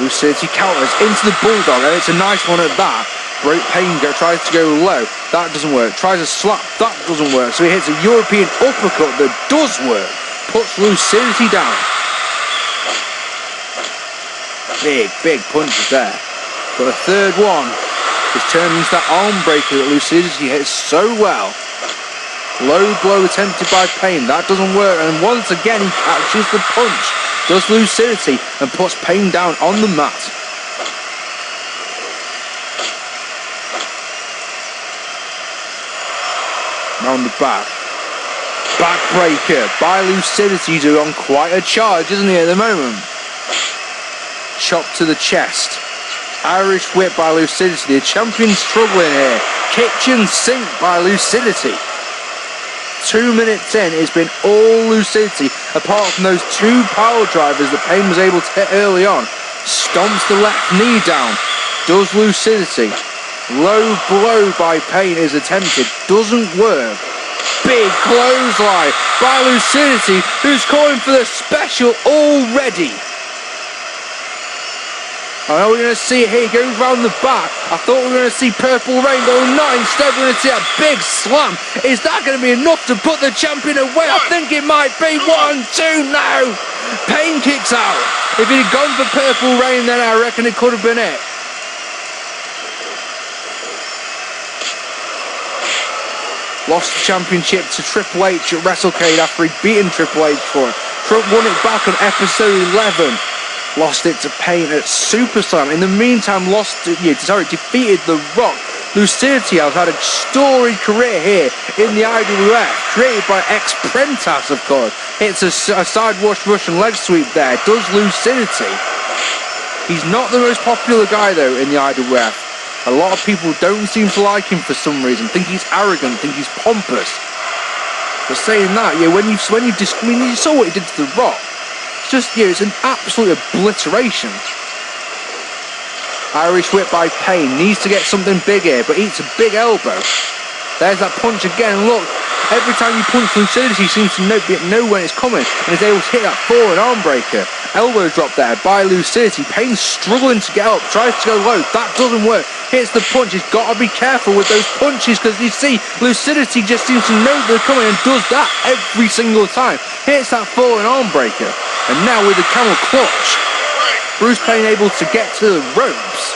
Lucidity counters into the bulldog, and it's a nice one at that. Payne tries to go low. That doesn't work. Tries a slap. That doesn't work. So he hits a European uppercut that does work. Puts Lucidity down. Big punches there. But the third one is turned into that arm breaker that Lucidity hits so well. Low blow attempted by Payne. That doesn't work. And once again, he catches the punch. does Lucidity and puts Payne down on the mat. Round the back. Backbreaker by Lucidity, doing on quite a charge, isn't he, at the moment? Chop to the chest. Irish whip by Lucidity. The champion's struggling here. Kitchen sink by Lucidity. 2 minutes in, it's been all Lucidity, apart from those two power drivers that Payne was able to hit early on. Stomps the left knee down. Does Lucidity. Low blow by Payne is attempted. Doesn't work. Big clothesline by Lucidity, who's calling for the special already. I know we're going to see it here. He goes round the back. I thought we were going to see Purple Rain, but we're not. Instead, we're going to see a big slam. Is that going to be enough to put the champion away? I think it might be. 1, 2, no. Payne kicks out. If he'd gone for Purple Rain, then I reckon it could have been it. Lost the championship to Triple H at WrestleCade after he'd beaten Triple H for it. Trump won it back on episode 11. Lost it to Payne at SuperSlam. In the meantime, defeated The Rock. Lucidity has had a storied career here in the IWF, created by ex-Prentas, of course. It's a side-wash Russian leg sweep there. Does Lucidity. He's not the most popular guy, though, in the IWF. A lot of people don't seem to like him for some reason, think he's arrogant, think he's pompous. But saying that, when you saw what he did to The Rock, it's just, it's an absolute obliteration. Irish whip by Payne, needs to get something big here, but eats a big elbow. There's that punch again, look, every time you punch Lucidity, he seems to know when it's coming, and is able to hit that forward arm breaker. Elbow drop there by Lucidity. Payne's struggling to get up, tries to go low, that doesn't work. Hits the punch, he's got to be careful with those punches, because you see, Lucidity just seems to know they're coming and does that every single time. Hits that forward arm breaker, and now with the camel clutch, Bruce Payne able to get to the ropes.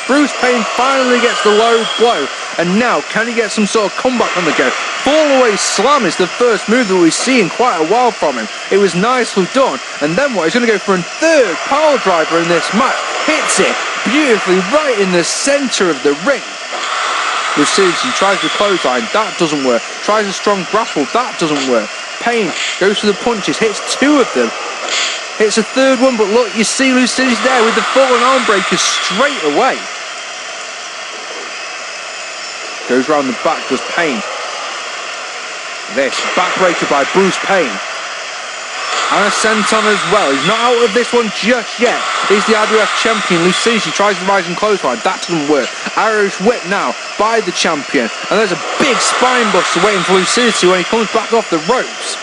Bruce Payne finally gets the low blow, and now can he get some sort of comeback on the go? Fall-away slam is the first move that we see in quite a while from him. It was nicely done, and then what? He's going to go for a third power driver in this match. Hits it beautifully right in the centre of the ring. Lucidity tries the clothesline, that doesn't work. Tries a strong grapple, that doesn't work. Payne goes for the punches, hits 2 of them. Hits a third one, but look, you see Lucidity there with the forward arm breaker straight away. Goes round the back, does Payne. This, backbreaker by Bruce Payne. And a senton as well. He's not out of this one just yet. He's the IWF champion. Lucidity tries the rising clothesline. That doesn't work. Irish whip now by the champion. And there's a big spine buster waiting for Lucidity when he comes back off the ropes.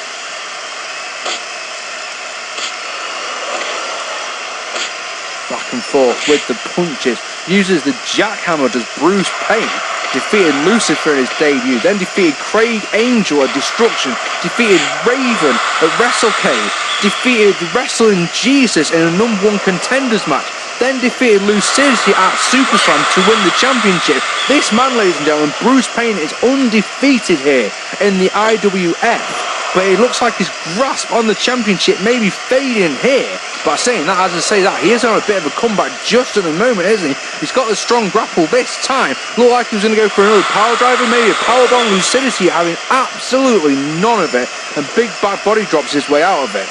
Back and forth with the punches. Uses the jackhammer, does Bruce Payne. Defeated Lucifer in his debut, then defeated Craig Angel at Destruction, defeated Raven at WrestleCade, defeated Wrestling Jesus in a #1 contenders match, then defeated Lucidity at SuperSlam to win the championship. This man, ladies and gentlemen, Bruce Payne, is undefeated here in the IWF. But it looks like his grasp on the championship may be fading here. But saying that, as I say that, he is on a bit of a comeback just at the moment, isn't he? He's got the strong grapple this time. Looked like he was going to go for another power driver, maybe a powerbomb. Lucidity having absolutely none of it. And big back body drops his way out of it.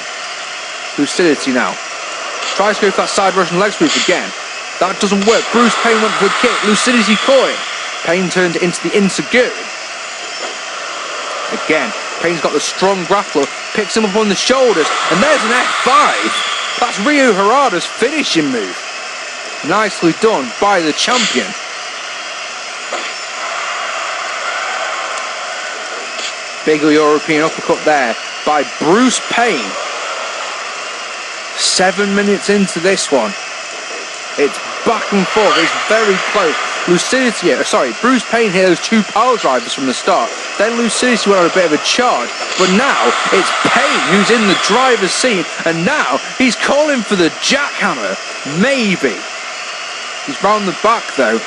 Lucidity now. Tries to go for that side Russian leg sweep again. That doesn't work. Bruce Payne went for the kick. Lucidity caught it. Payne turned it into the insecure. Again. Payne's got the strong grappler, picks him up on the shoulders, and there's an F5. That's Ryo Harada's finishing move. Nicely done by the champion. Big European uppercut there by Bruce Payne. 7 minutes into this one. It's back and forth, it's very close. Bruce Payne hit those 2 power drivers from the start. Then Lucidity went on a bit of a charge. But now it's Payne who's in the driver's seat. And now he's calling for the jackhammer. Maybe. He's round the back though.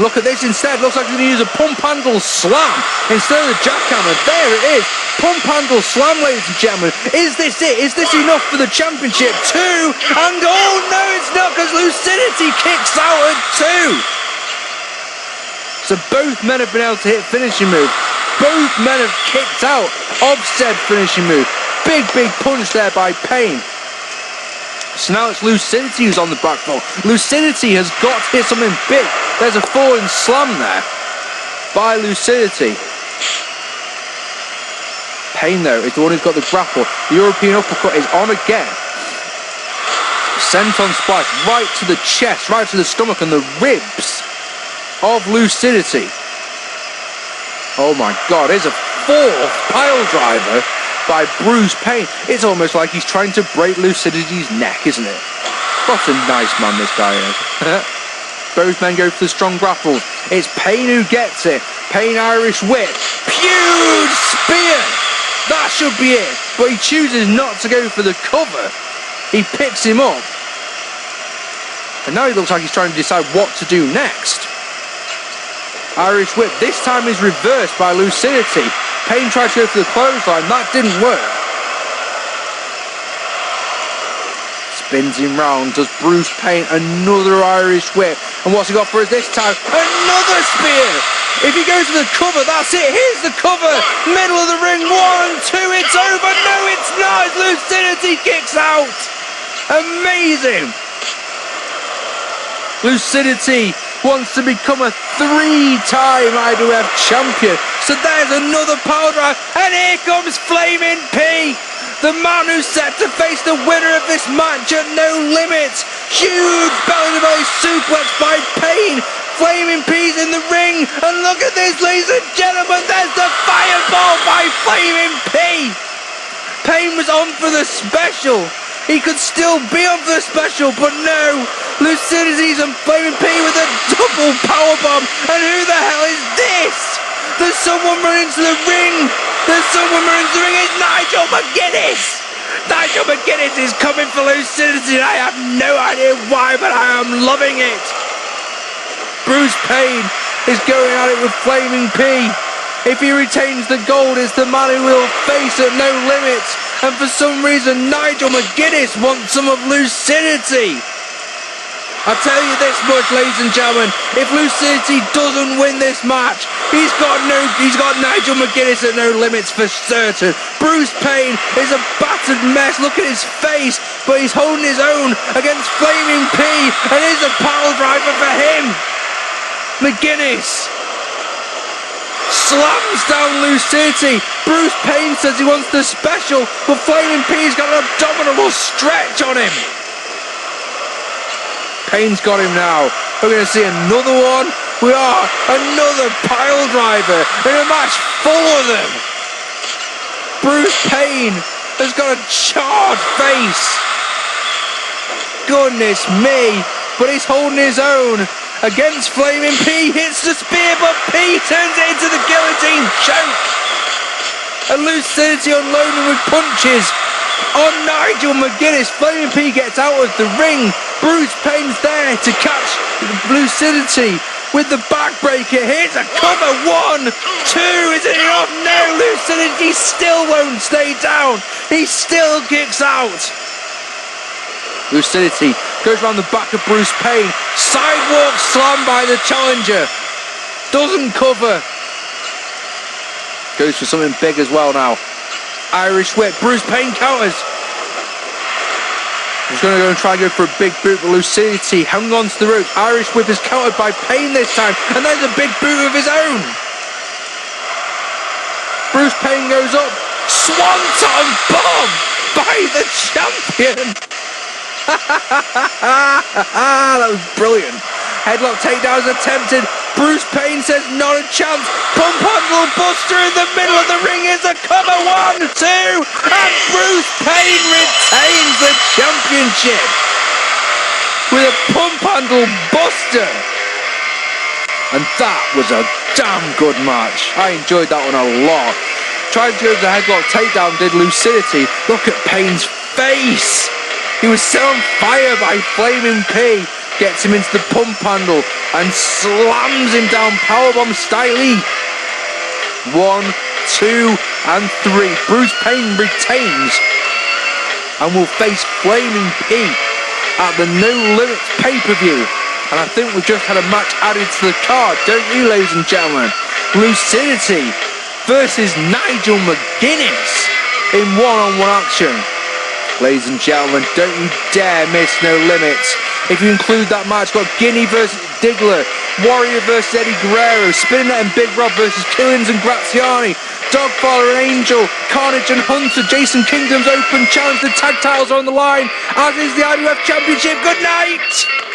Look at this instead. Looks like he's going to use a pump handle slam instead of the jackhammer. There it is. pump handle slam, ladies and gentlemen. Is this it? Is this enough for the championship? 2, and oh no, it's not, because Lucidity kicks out at 2. So both men have been able to hit finishing move. Both men have kicked out of said finishing move. Big punch there by Payne. So now it's Lucidity who's on the back foot. Lucidity has got to hit something big. There's a falling slam there by Lucidity. Payne, though, is the one who's got the grapple. The European uppercut is on again. Senton splash right to the chest, right to the stomach and the ribs of Lucidity. Oh my God, there's a 4th pile driver by Payne. It's almost like he's trying to break Lucidity's neck, isn't it? What a nice man this guy is. Both men go for the strong grapple. It's Payne who gets it. Payne Irish whip. Huge spear. That should be it. But he chooses not to go for the cover. He picks him up. And now he looks like he's trying to decide what to do next. Irish whip. This time is reversed by Lucidity. Payne tried to go for the clothesline. That didn't work. Spins him round. Does Payne another Irish whip. And what's he got for us this time? Another spear. If he goes for the cover, that's it. Here's the cover. Middle of the ring. 1, 2. It's over. No, it's not. Lucidity kicks out. Amazing. Lucidity wants to become a 3-time IWF champion. So there's another power drive. And here comes Flaming P. The man who's set to face the winner of this match at No Limits. Huge belly-to-belly suplex by Payne. Flaming P's in the ring. And look at this, ladies and gentlemen. There's the fireball by Flaming P. Payne was on for the special. He could still be on for the special, but no. Lucidity's and Flaming P with a double powerbomb. And who the hell is this? There's someone running to the ring. There's someone running to the ring. It's Nigel McGuinness. Nigel McGuinness is coming for Lucidity. I have no idea why, but I am loving it. Payne is going at it with Flaming P. If he retains the gold, it's the man who will face at No Limits. And for some reason, Nigel McGuinness wants some of Lucidity. I'll tell you this much, ladies and gentlemen. If Lucidity doesn't win this match, he's got Nigel McGuinness at No Limits for certain. Payne is a battered mess. Look at his face. But he's holding his own against Flaming P. And here's a pile driver for him. McGuinness slams down Lucidity. Payne says he wants the special, but Flaming P's got an abdominal stretch on him. Payne's got him now. We're going to see another one. We are. Another pile driver in a match full of them. Payne has got a charred face. Goodness me. But he's holding his own against Flaming P. Hits the spear, but P turns it into the guillotine choke. And Lucidity unloading with punches on Nigel McGuinness. Flaming P gets out of the ring. Payne's there to catch Lucidity with the backbreaker. Here's a cover. 1, 2. Is it enough? No, Lucidity still won't stay down. He still kicks out. Lucidity goes around the back of Payne. Sidewalk slam by the challenger. Doesn't cover. Goes for something big as well now. Irish whip. Payne counters. He's going to go and try and go for a big boot, but Lucidity hung on to the rope. Irish whip is countered by Payne this time. And there's a big boot of his own. Payne goes up. Swanton bomb by the champion. That was brilliant. Headlock takedown is attempted. Payne says not a chance. Pump handle buster in the middle of the ring is a cover. 1, 2. And Payne retains the championship with a pump handle buster. And that was a damn good match. I enjoyed that one a lot. Tried to go to the headlock takedown, did Lucidity. Look at Payne's face. He was set on fire by Flaming P. Gets him into the pump handle and slams him down powerbomb style. 1, 2 and 3. Bruce Payne retains and will face Flaming Pete at the No Limits pay-per-view. And I think we've just had a match added to the card, don't you, ladies and gentlemen? Lucidity versus Nigel McGuinness in one-on-one action. Ladies and gentlemen, don't you dare miss No Limits. If you include that match, got Guinea versus Diggler, Warrior versus Eddie Guerrero, Spinet and Big Rob versus Killings and Graziani, Doggfather and Angel, Carnage and Hunter, Jason Kingdom's Open Challenge. The tag titles are on the line, as is the IWF Championship. Good night!